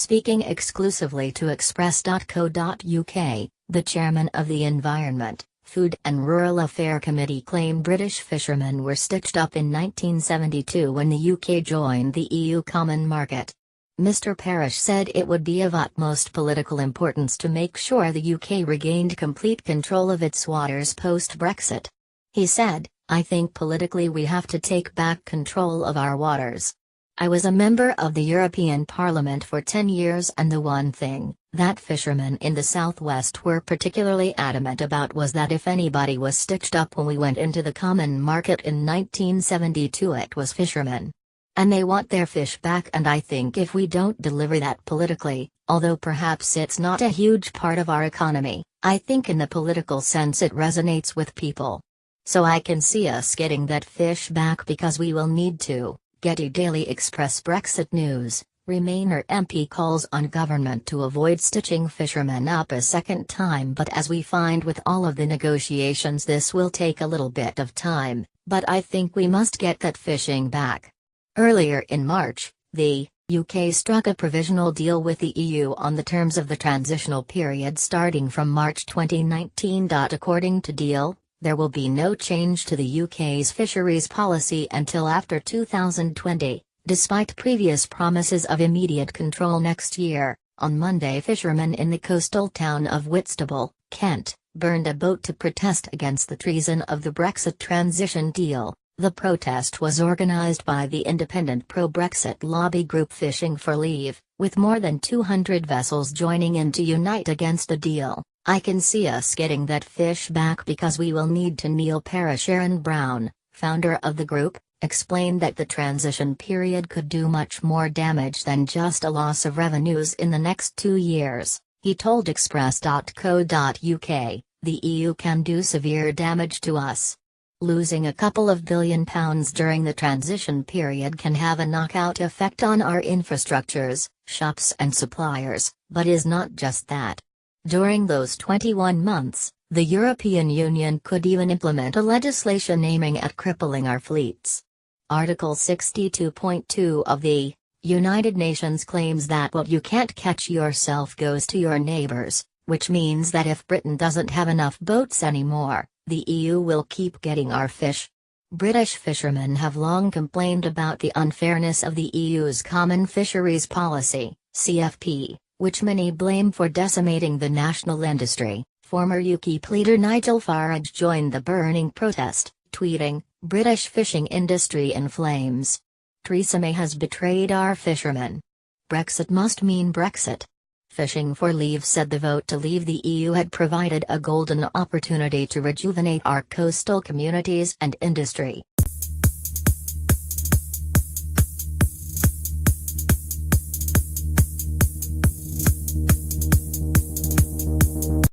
Speaking exclusively to Express.co.uk, the chairman of the Environment, Food and Rural Affairs Committee claimed British fishermen were stitched up in 1972 when the UK joined the EU Common Market. Mr. Parish said it would be of utmost political importance to make sure the UK regained complete control of its waters post-Brexit. He said, "I think politically we have to take back control of our waters. I was a member of the European Parliament for 10 years, and the one thing that fishermen in the southwest were particularly adamant about was that if anybody was stitched up when we went into the common market in 1972, it was fishermen. And they want their fish back, and I think if we don't deliver that politically, although perhaps it's not a huge part of our economy, I think in the political sense it resonates with people. So I can see us getting that fish back because we will need to." Getty Daily Express. Brexit news: Remainer MP calls on government to avoid stitching fishermen up a second time, but as we find with all of the negotiations, this will take a little bit of time, but I think we must get that fishing back. Earlier in March, the UK struck a provisional deal with the EU on the terms of the transitional period starting from March 2019. According to deal, there will be no change to the UK's fisheries policy until after 2020, despite previous promises of immediate control next year. On Monday, fishermen in the coastal town of Whitstable, Kent, burned a boat to protest against the treason of the Brexit transition deal. The protest was organised by the independent pro-Brexit lobby group Fishing for Leave, with more than 200 vessels joining in to unite against the deal. "I can see us getting that fish back because we will need to." Neil Parish. Aaron Brown, founder of the group, explained that the transition period could do much more damage than just a loss of revenues in the next 2 years. He told Express.co.uk, "The EU can do severe damage to us. Losing a couple of £1 billion during the transition period can have a knockout effect on our infrastructures, shops and suppliers, but is not just that. During those 21 months, the European Union could even implement a legislation aiming at crippling our fleets." Article 62.2 of the United Nations claims that what you can't catch yourself goes to your neighbors, which means that if Britain doesn't have enough boats anymore, the EU will keep getting our fish. British fishermen have long complained about the unfairness of the EU's Common Fisheries Policy, CFP, which many blame for decimating the national industry. Former UKIP leader Nigel Farage joined the burning protest, tweeting, "British fishing industry in flames. Theresa May has betrayed our fishermen. Brexit must mean Brexit." Fishing for Leave said the vote to leave the EU had provided a golden opportunity to rejuvenate our coastal communities and industry.